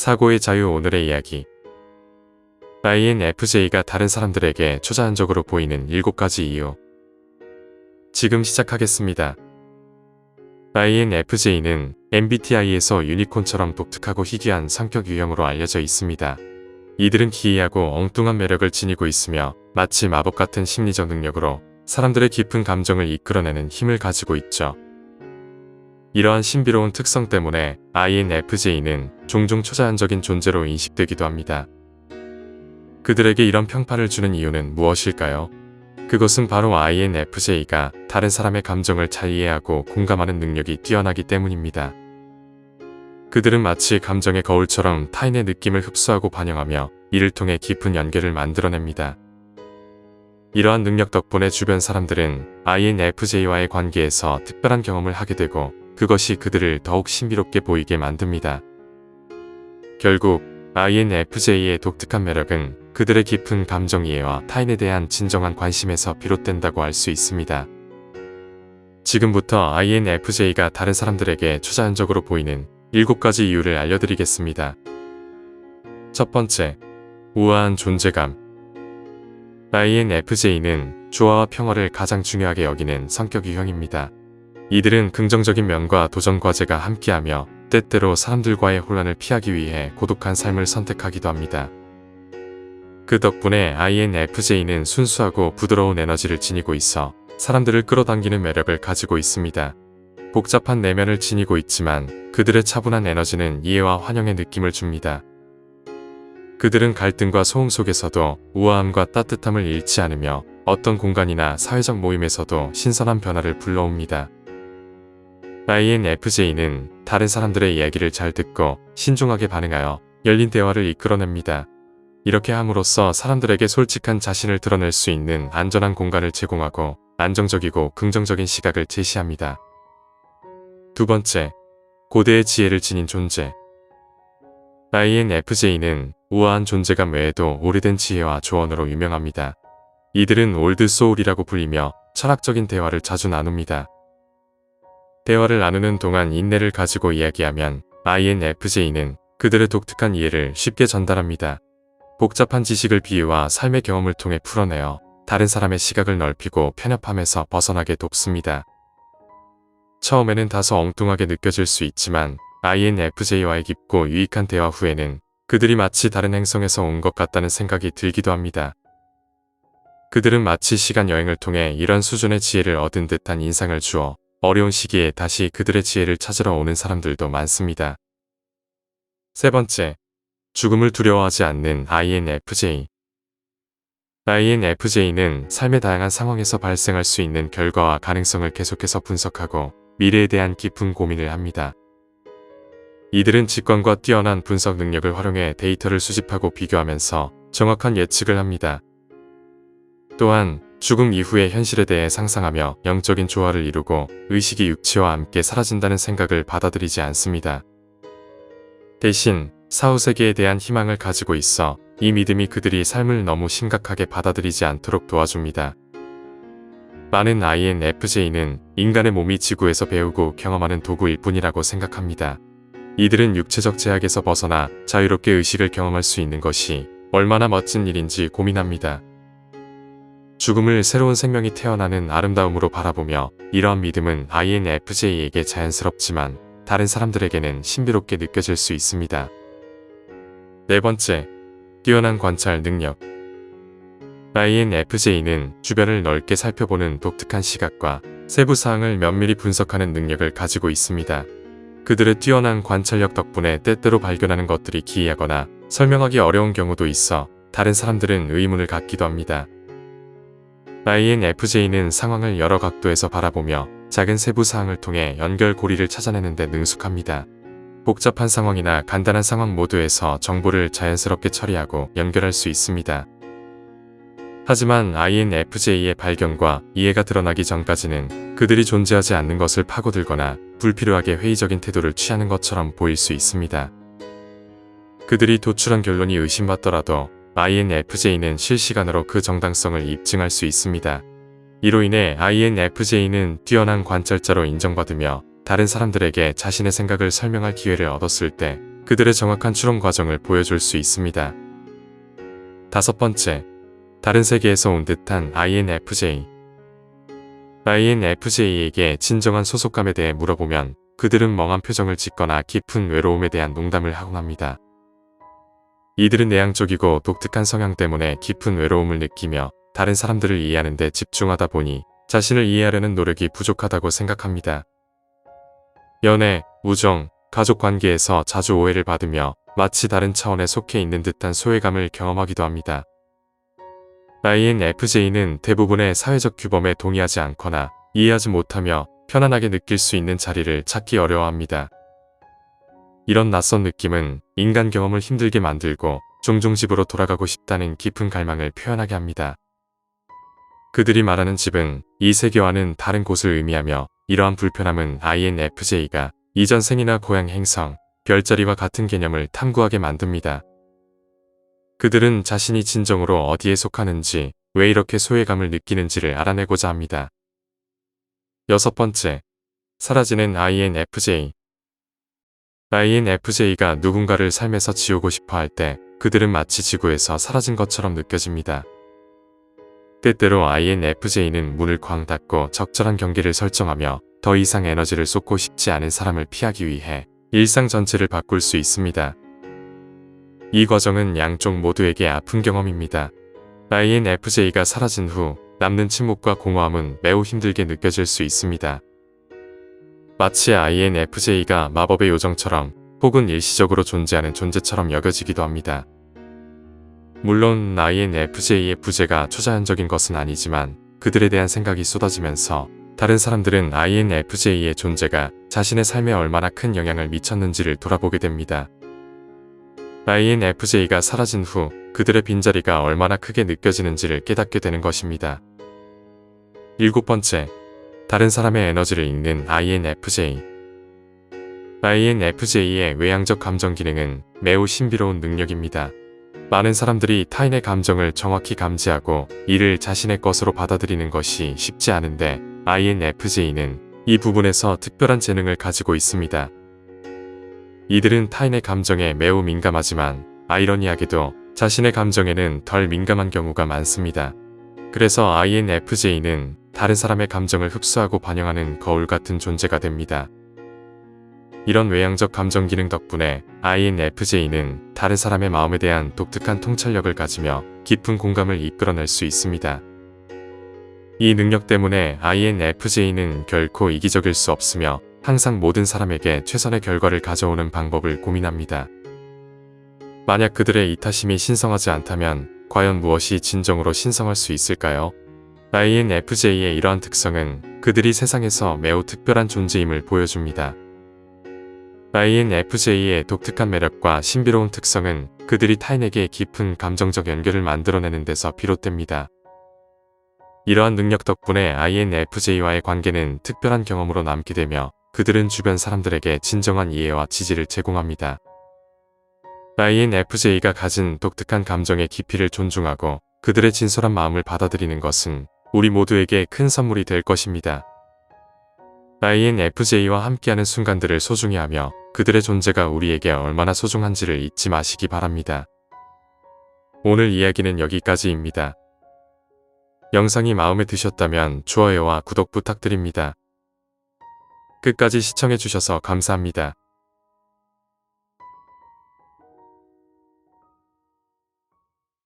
사고의 자유. 오늘의 이야기. INFJ가 다른 사람들에게 초자연적으로 보이는 7가지 이유. 지금 시작하겠습니다. INFJ는 MBTI에서 유니콘처럼 독특하고 희귀한 성격 유형으로 알려져 있습니다. 이들은 기이하고 엉뚱한 매력을 지니고 있으며 마치 마법 같은 심리적 능력으로 사람들의 깊은 감정을 이끌어내는 힘을 가지고 있죠. 이러한 신비로운 특성 때문에 INFJ는 종종 초자연적인 존재로 인식되기도 합니다. 그들에게 이런 평판을 주는 이유는 무엇일까요? 그것은 바로 INFJ가 다른 사람의 감정을 잘 이해하고 공감하는 능력이 뛰어나기 때문입니다. 그들은 마치 감정의 거울처럼 타인의 느낌을 흡수하고 반영하며 이를 통해 깊은 연결을 만들어냅니다. 이러한 능력 덕분에 주변 사람들은 INFJ와의 관계에서 특별한 경험을 하게 되고 그것이 그들을 더욱 신비롭게 보이게 만듭니다. 결국 INFJ의 독특한 매력은 그들의 깊은 감정 이해와 타인에 대한 진정한 관심에서 비롯된다고 할 수 있습니다. 지금부터 INFJ가 다른 사람들에게 초자연적으로 보이는 7가지 이유를 알려드리겠습니다. 첫 번째, 우아한 존재감. INFJ는 조화와 평화를 가장 중요하게 여기는 성격 유형입니다. 이들은 긍정적인 면과 도전 과제가 함께하며 때때로 사람들과의 혼란을 피하기 위해 고독한 삶을 선택하기도 합니다. 그 덕분에 INFJ는 순수하고 부드러운 에너지를 지니고 있어 사람들을 끌어당기는 매력을 가지고 있습니다. 복잡한 내면을 지니고 있지만 그들의 차분한 에너지는 이해와 환영의 느낌을 줍니다. 그들은 갈등과 소음 속에서도 우아함과 따뜻함을 잃지 않으며 어떤 공간이나 사회적 모임에서도 신선한 변화를 불러옵니다. INFJ는 다른 사람들의 이야기를 잘 듣고 신중하게 반응하여 열린 대화를 이끌어냅니다. 이렇게 함으로써 사람들에게 솔직한 자신을 드러낼 수 있는 안전한 공간을 제공하고 안정적이고 긍정적인 시각을 제시합니다. 두 번째, 고대의 지혜를 지닌 존재. INFJ는 우아한 존재감 외에도 오래된 지혜와 조언으로 유명합니다. 이들은 올드 소울이라고 불리며 철학적인 대화를 자주 나눕니다. 대화를 나누는 동안 인내를 가지고 이야기하면 INFJ는 그들의 독특한 이해를 쉽게 전달합니다. 복잡한 지식을 비유와 삶의 경험을 통해 풀어내어 다른 사람의 시각을 넓히고 편협함에서 벗어나게 돕습니다. 처음에는 다소 엉뚱하게 느껴질 수 있지만 INFJ와의 깊고 유익한 대화 후에는 그들이 마치 다른 행성에서 온 것 같다는 생각이 들기도 합니다. 그들은 마치 시간 여행을 통해 이런 수준의 지혜를 얻은 듯한 인상을 주어 어려운 시기에 다시 그들의 지혜를 찾으러 오는 사람들도 많습니다. 세 번째, 죽음을 두려워하지 않는 INFJ. INFJ는 삶의 다양한 상황에서 발생할 수 있는 결과와 가능성을 계속해서 분석하고 미래에 대한 깊은 고민을 합니다. 이들은 직관과 뛰어난 분석 능력을 활용해 데이터를 수집하고 비교하면서 정확한 예측을 합니다. 또한 죽음 이후의 현실에 대해 상상하며 영적인 조화를 이루고 의식이 육체와 함께 사라진다는 생각을 받아들이지 않습니다. 대신 사후세계에 대한 희망을 가지고 있어 이 믿음이 그들이 삶을 너무 심각하게 받아들이지 않도록 도와줍니다. 많은 INFJ는 인간의 몸이 지구에서 배우고 경험하는 도구일 뿐이라고 생각합니다. 이들은 육체적 제약에서 벗어나 자유롭게 의식을 경험할 수 있는 것이 얼마나 멋진 일인지 고민합니다. 죽음을 새로운 생명이 태어나는 아름다움으로 바라보며 이러한 믿음은 INFJ에게 자연스럽지만 다른 사람들에게는 신비롭게 느껴질 수 있습니다. 네 번째, 뛰어난 관찰 능력. INFJ는 주변을 넓게 살펴보는 독특한 시각과 세부 사항을 면밀히 분석하는 능력을 가지고 있습니다. 그들의 뛰어난 관찰력 덕분에 때때로 발견하는 것들이 기이하거나 설명하기 어려운 경우도 있어 다른 사람들은 의문을 갖기도 합니다. INFJ는 상황을 여러 각도에서 바라보며 작은 세부 사항을 통해 연결고리를 찾아내는 데 능숙합니다. 복잡한 상황이나 간단한 상황 모두에서 정보를 자연스럽게 처리하고 연결할 수 있습니다. 하지만 INFJ의 발견과 이해가 드러나기 전까지는 그들이 존재하지 않는 것을 파고들거나 불필요하게 회의적인 태도를 취하는 것처럼 보일 수 있습니다. 그들이 도출한 결론이 의심받더라도 INFJ는 실시간으로 그 정당성을 입증할 수 있습니다. 이로 인해 INFJ는 뛰어난 관찰자로 인정받으며 다른 사람들에게 자신의 생각을 설명할 기회를 얻었을 때 그들의 정확한 추론 과정을 보여줄 수 있습니다. 5번째, 다른 세계에서 온 듯한 INFJ. INFJ에게 진정한 소속감에 대해 물어보면 그들은 멍한 표정을 짓거나 깊은 외로움에 대한 농담을 하곤 합니다. 이들은 내향적이고 독특한 성향 때문에 깊은 외로움을 느끼며 다른 사람들을 이해하는 데 집중하다 보니 자신을 이해하려는 노력이 부족하다고 생각합니다. 연애, 우정, 가족 관계에서 자주 오해를 받으며 마치 다른 차원에 속해 있는 듯한 소외감을 경험하기도 합니다. INFJ는 대부분의 사회적 규범에 동의하지 않거나 이해하지 못하며 편안하게 느낄 수 있는 자리를 찾기 어려워합니다. 이런 낯선 느낌은 인간 경험을 힘들게 만들고 종종 집으로 돌아가고 싶다는 깊은 갈망을 표현하게 합니다. 그들이 말하는 집은 이 세계와는 다른 곳을 의미하며 이러한 불편함은 INFJ가 이전 생이나 고향 행성, 별자리와 같은 개념을 탐구하게 만듭니다. 그들은 자신이 진정으로 어디에 속하는지, 왜 이렇게 소외감을 느끼는지를 알아내고자 합니다. 6번째, 사라지는 INFJ. INFJ가 누군가를 삶에서 지우고 싶어 할 때 그들은 마치 지구에서 사라진 것처럼 느껴집니다. 때때로 INFJ는 문을 쾅 닫고 적절한 경계를 설정하며 더 이상 에너지를 쏟고 싶지 않은 사람을 피하기 위해 일상 전체를 바꿀 수 있습니다. 이 과정은 양쪽 모두에게 아픈 경험입니다. INFJ가 사라진 후 남는 침묵과 공허함은 매우 힘들게 느껴질 수 있습니다. 마치 INFJ가 마법의 요정처럼 혹은 일시적으로 존재하는 존재처럼 여겨지기도 합니다. 물론 INFJ의 부재가 초자연적인 것은 아니지만 그들에 대한 생각이 쏟아지면서 다른 사람들은 INFJ의 존재가 자신의 삶에 얼마나 큰 영향을 미쳤는지를 돌아보게 됩니다. INFJ가 사라진 후 그들의 빈자리가 얼마나 크게 느껴지는지를 깨닫게 되는 것입니다. 7번째, 다른 사람의 에너지를 읽는 INFJ. INFJ의 외향적 감정 기능은 매우 신비로운 능력입니다. 많은 사람들이 타인의 감정을 정확히 감지하고 이를 자신의 것으로 받아들이는 것이 쉽지 않은데 INFJ는 이 부분에서 특별한 재능을 가지고 있습니다. 이들은 타인의 감정에 매우 민감하지만 아이러니하게도 자신의 감정에는 덜 민감한 경우가 많습니다. 그래서 INFJ는 다른 사람의 감정을 흡수하고 반영하는 거울 같은 존재가 됩니다. 이런 외향적 감정 기능 덕분에 INFJ는 다른 사람의 마음에 대한 독특한 통찰력을 가지며 깊은 공감을 이끌어낼 수 있습니다. 이 능력 때문에 INFJ는 결코 이기적일 수 없으며 항상 모든 사람에게 최선의 결과를 가져오는 방법을 고민합니다. 만약 그들의 이타심이 신성하지 않다면 과연 무엇이 진정으로 신성할 수 있을까요? INFJ의 이러한 특성은 그들이 세상에서 매우 특별한 존재임을 보여줍니다. INFJ의 독특한 매력과 신비로운 특성은 그들이 타인에게 깊은 감정적 연결을 만들어내는 데서 비롯됩니다. 이러한 능력 덕분에 INFJ와의 관계는 특별한 경험으로 남게 되며 그들은 주변 사람들에게 진정한 이해와 지지를 제공합니다. INFJ가 가진 독특한 감정의 깊이를 존중하고 그들의 진솔한 마음을 받아들이는 것은 우리 모두에게 큰 선물이 될 것입니다. INFJ와 함께하는 순간들을 소중히 하며 그들의 존재가 우리에게 얼마나 소중한지를 잊지 마시기 바랍니다. 오늘 이야기는 여기까지입니다. 영상이 마음에 드셨다면 좋아요와 구독 부탁드립니다. 끝까지 시청해주셔서 감사합니다.